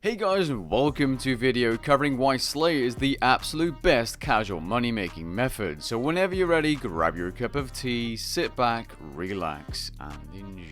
Hey guys, and welcome to a video covering why Slayer is the absolute best casual money making method. So whenever you're ready, grab your cup of tea, sit back, relax, and enjoy.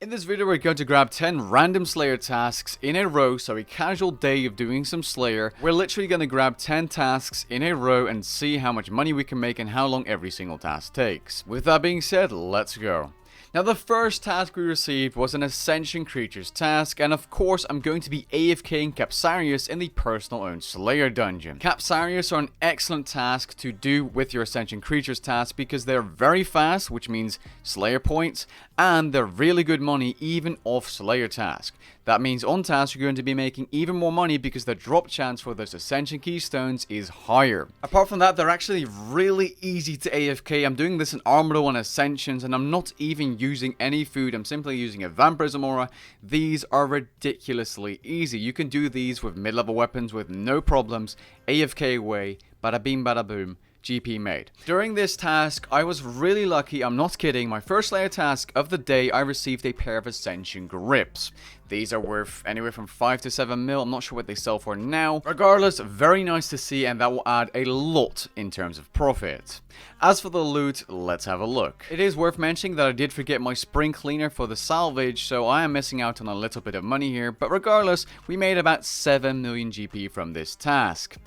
In this video we're going to grab 10 random Slayer tasks in a row, so a casual day of doing some Slayer. We're literally going to grab 10 tasks in a row and see how much money we can make and how long every single task takes. With that being said, let's go. Now the first task we received was an Ascension Creatures task, and of course I'm going to be AFKing Capsarius in the personal owned Slayer dungeon. Capsarius are an excellent task to do with your Ascension Creatures task because they're very fast, which means Slayer points, and they're really good money even off Slayer task. That means on task you're going to be making even more money because the drop chance for those Ascension Keystones is higher. Apart from that, they're actually really easy to AFK. I'm doing this in Armado on Ascensions and I'm not even using any food. I'm simply using a Vampirism Aura. These are ridiculously easy. You can do these with mid-level weapons with no problems. AFK away, bada beam bada boom. GP made. During this task, I was really lucky, I'm not kidding. My first Slayer task of the day, I received a pair of Ascension Grips. These are worth anywhere from 5 to 7 mil, I'm not sure what they sell for now. Regardless, very nice to see, and that will add a lot in terms of profit. As for the loot, let's have a look. It is worth mentioning that I did forget my Spring Cleaner for the salvage, so I am missing out on a little bit of money here, but regardless, we made about 7 million GP from this task.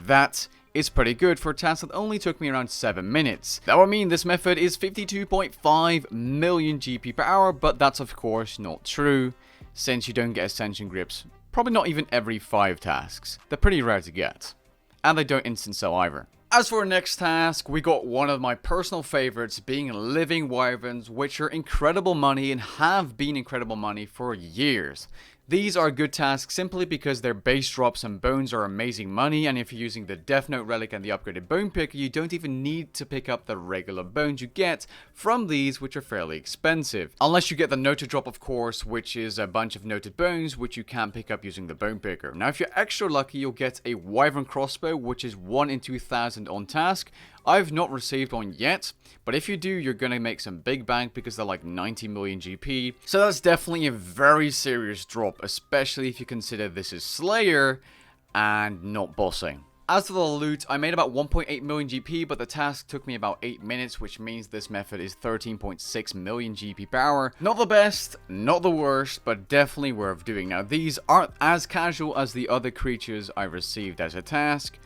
That is pretty good for a task that only took me around 7 minutes. That would mean this method is 52.5 million GP per hour, but that's of course not true, since you don't get Ascension Grips probably not even every 5 tasks. They're pretty rare to get, and they don't instant sell either. As for our next task, we got one of my personal favorites, being Living Wyverns, which are incredible money and have been incredible money for years. These are good tasks simply because their base drops and bones are amazing money, and if you're using the Death Note Relic and the upgraded Bone Picker, you don't even need to pick up the regular bones you get from these, which are fairly expensive. Unless you get the Noted Drop, of course, which is a bunch of noted bones, which you can pick up using the Bone Picker. Now, if you're extra lucky, you'll get a Wyvern Crossbow, which is 1 in 2,000 on task. I've not received one yet, but if you do, you're going to make some big bank because they're like 90 million GP. So that's definitely a very serious drop, especially if you consider this is Slayer and not bossing. As for the loot, I made about 1.8 million GP, but the task took me about 8 minutes, which means this method is 13.6 million GP per hour. Not the best, not the worst, but definitely worth doing. Now, these aren't as casual as the other creatures I received as a task,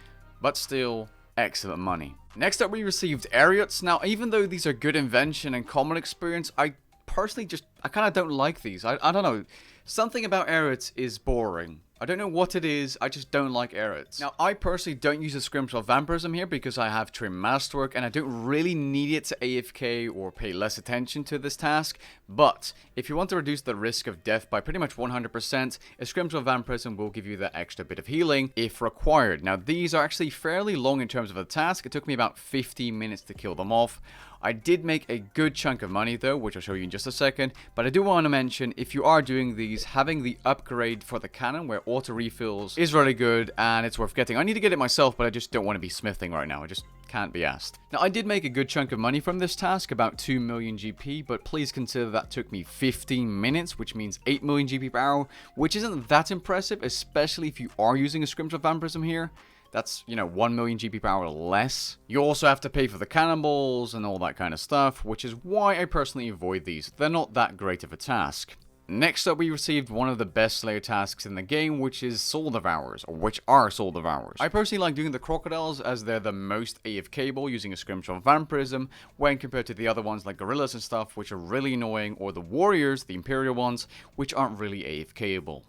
but still excellent money. Next up, we received Ariots. Now, even though these are good invention and common experience, I personally I kind of don't like these. I don't know. Something about Ariots is boring. I don't know what it is, I just don't like Ariots. Now, I personally don't use a Scrimshaw Vampirism here because I have Trim Masterwork and I don't really need it to AFK or pay less attention to this task. But if you want to reduce the risk of death by pretty much 100%, a Scrimshaw Vampirism will give you that extra bit of healing if required. Now, these are actually fairly long in terms of a task. It took me about 15 minutes to kill them off. I did make a good chunk of money though, which I'll show you in just a second, but I do want to mention, if you are doing these, having the upgrade for the cannon where auto refills is really good and it's worth getting. I need to get it myself, but I just don't want to be smithing right now. I just can't be asked. Now, I did make a good chunk of money from this task, about 2 million GP, but please consider that took me 15 minutes, which means 8 million GP per hour, which isn't that impressive, especially if you are using a Scrimshaw Vampirism here. That's, 1 million GP per hour less. You also have to pay for the cannonballs and all that kind of stuff, which is why I personally avoid these. They're not that great of a task. Next up, we received one of the best Slayer tasks in the game, which is Soul Devourers, or which are Soul Devourers. I personally like doing the Crocodiles as they're the most AFK-able using a Scrimshaw Vampirism, when compared to the other ones like Gorillas and stuff, which are really annoying, or the Warriors, the Imperial ones, which aren't really AFK-able.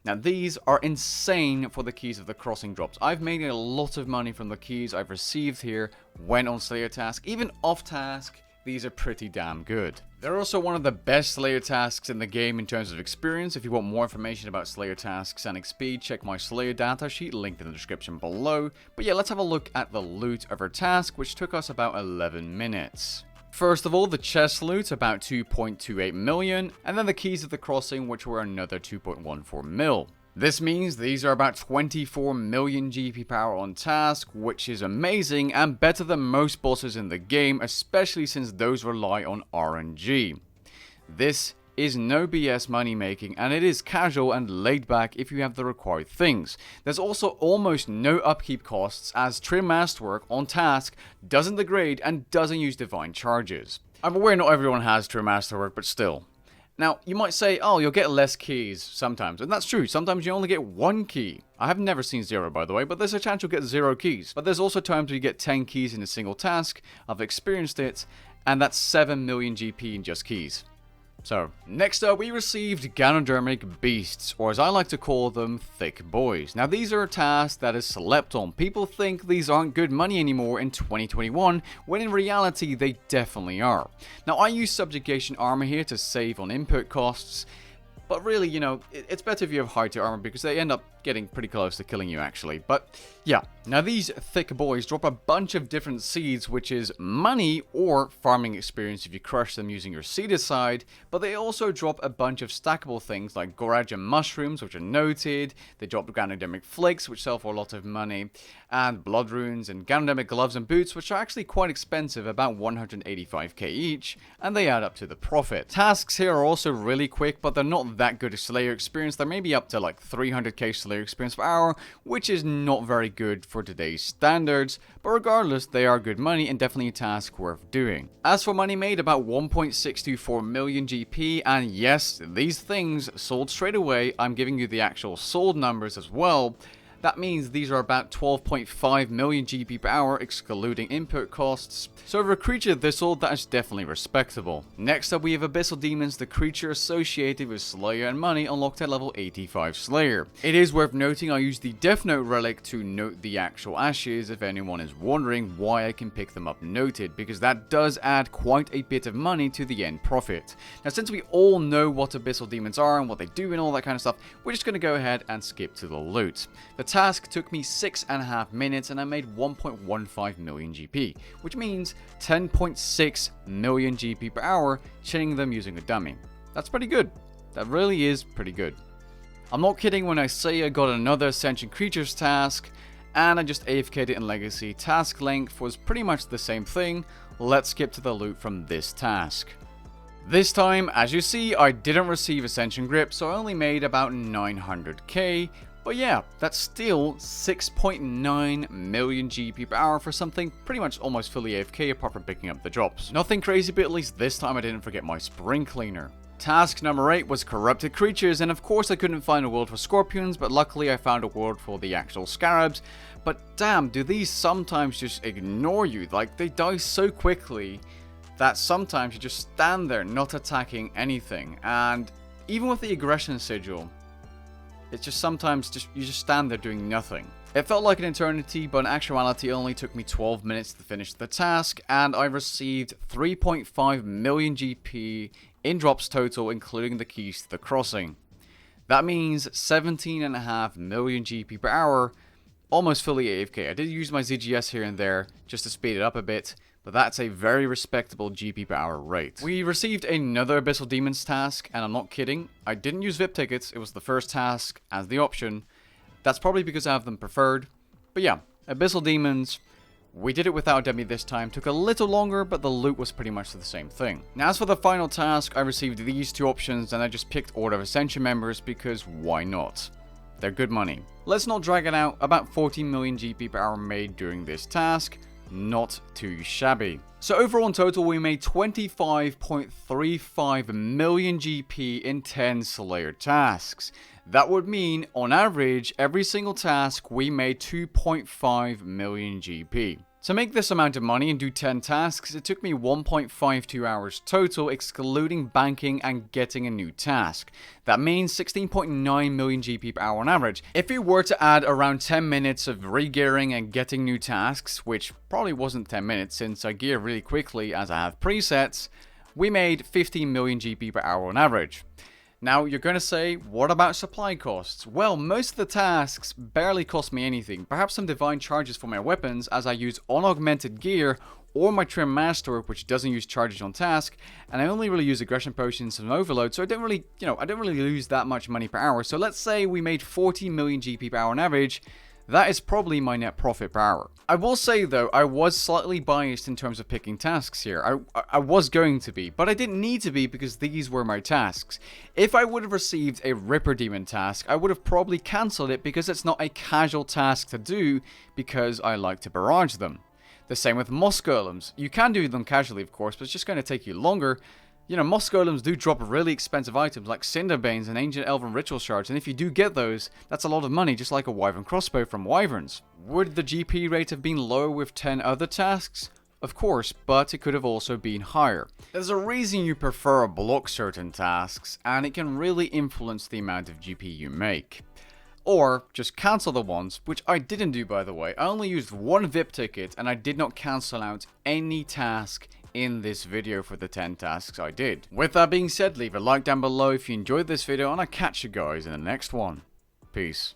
Now, these are insane for the keys of the crossing drops. I've made a lot of money from the keys I've received here when on Slayer task. Even off task, these are pretty damn good. They're also one of the best Slayer tasks in the game in terms of experience. If you want more information about Slayer tasks and XP, check my Slayer datasheet linked in the description below. But yeah, let's have a look at the loot of our task, which took us about 11 minutes. First of all, the chest loot, about 2.28 million, and then the keys of the crossing, which were another 2.14 mil. This means these are about 24 million GP per hour on task, which is amazing and better than most bosses in the game, especially since those rely on RNG. This is no BS money making, and it is casual and laid back if you have the required things. There's also almost no upkeep costs, as trim masterwork on task doesn't degrade and doesn't use divine charges. I'm aware not everyone has trim masterwork, but still. Now, you might say, oh, you'll get less keys sometimes, and that's true. Sometimes you only get 1 key. I have never seen 0, by the way, but there's a chance you'll get 0 keys. But there's also times where you get 10 keys in a single task. I've experienced it, and that's 7 million GP in just keys. So, next up, we received Ganodermic Beasts, or as I like to call them, Thick Boys. Now, these are a task that is slept on. People think these aren't good money anymore in 2021, when in reality, they definitely are. Now, I use Subjugation Armor here to save on input costs, but really, you know, it's better if you have high-tier armor because they end up getting pretty close to killing you, actually. But yeah, now these Thick Boys drop a bunch of different seeds, which is money or farming experience if you crush them using your seeded side, but they also drop a bunch of stackable things like Goraja Mushrooms, which are noted. They drop Ganodermic Flakes, which sell for a lot of money, and Blood Runes and Ganodermic Gloves and Boots, which are actually quite expensive, about 185k each, and they add up to the profit. Tasks here are also really quick, but they're not that good at Slayer experience. They're maybe up to like 300k Slayer experience per hour, which is not very good for today's standards, but regardless, they are good money and definitely a task worth doing. As for money made, about 1.624 million GP, and yes, these things sold straight away. I'm giving you the actual sold numbers as well. That means these are about 12.5 million GP per hour, excluding input costs. So for a creature this old, that is definitely respectable. Next up, we have Abyssal Demons, the creature associated with Slayer and money, unlocked at level 85 Slayer. It is worth noting I use the Death Note relic to note the actual ashes, if anyone is wondering why I can pick them up noted, because that does add quite a bit of money to the end profit. Now, since we all know what Abyssal Demons are and what they do and all that kind of stuff, we're just going to go ahead and skip to the loot. The task took me 6.5 minutes and I made 1.15 million GP, which means 10.6 million GP per hour, chaining them using a dummy. That's pretty good. That really is pretty good. I'm not kidding when I say I got another Ascension Creatures task, and I just AFK'd it in Legacy. Task length was pretty much the same thing. Let's skip to the loot from this task. This time, as you see, I didn't receive Ascension Grip, so I only made about 900k. But yeah, that's still 6.9 million GP per hour for something pretty much almost fully AFK apart from picking up the drops. Nothing crazy, but at least this time I didn't forget my Spring Cleaner. Task number 8 was Corrupted Creatures, and of course I couldn't find a world for Scorpions, but luckily I found a world for the actual Scarabs. But damn, do these sometimes just ignore you? Like, they die so quickly that sometimes you just stand there not attacking anything. And even with the Aggression Sigil, it's just sometimes you just stand there doing nothing. It felt like an eternity, but in actuality it only took me 12 minutes to finish the task, and I received 3.5 million GP in drops total, including the keys to the crossing. That means 17.5 million GP per hour, almost fully AFK. I did use my ZGS here and there just to speed it up a bit, but that's a very respectable GP per hour rate. We received another Abyssal Demons task, and I'm not kidding, I didn't use VIP tickets, it was the first task as the option. That's probably because I have them preferred. But yeah, Abyssal Demons, we did it without Demi this time, took a little longer, but the loot was pretty much the same thing. Now as for the final task, I received these two options, and I just picked Order of Ascension members because why not? They're good money. Let's not drag it out, about 14 million GP per hour made during this task. Not too shabby. So overall in total we made 25.35 million GP in 10 Slayer tasks. That would mean on average every single task we made 2.5 million GP. To make this amount of money and do 10 tasks, it took me 1.52 hours total, excluding banking and getting a new task. That means 16.9 million GP per hour on average. If you were to add around 10 minutes of re-gearing and getting new tasks, which probably wasn't 10 minutes since I gear really quickly as I have presets, we made 15 million GP per hour on average. Now, you're going to say, what about supply costs? Well, most of the tasks barely cost me anything. Perhaps some divine charges for my weapons, as I use unaugmented gear, or my trim masterwork, which doesn't use charges on task, and I only really use aggression potions and overload, so I don't really lose that much money per hour. So let's say we made 40 million GP per hour on average. That is probably my net profit per hour. I will say though, I was slightly biased in terms of picking tasks here. I was going to be, but I didn't need to be because these were my tasks. If I would have received a Ripper Demon task, I would have probably cancelled it because it's not a casual task to do because I like to barrage them. The same with Moss Golems. You can do them casually of course, but it's just going to take you longer. You know, Moss Golems do drop really expensive items like Cinderbanes and Ancient Elven Ritual Shards, and if you do get those, that's a lot of money, just like a Wyvern Crossbow from Wyverns. Would the GP rate have been lower with 10 other tasks? Of course, but it could have also been higher. There's a reason you prefer to block certain tasks, and it can really influence the amount of GP you make. Or just cancel the ones, which I didn't do by the way. I only used one VIP ticket, and I did not cancel out any task in this video for the 10 tasks I did. With that being said, leave a like down below if you enjoyed this video, and I'll catch you guys in the next one. Peace.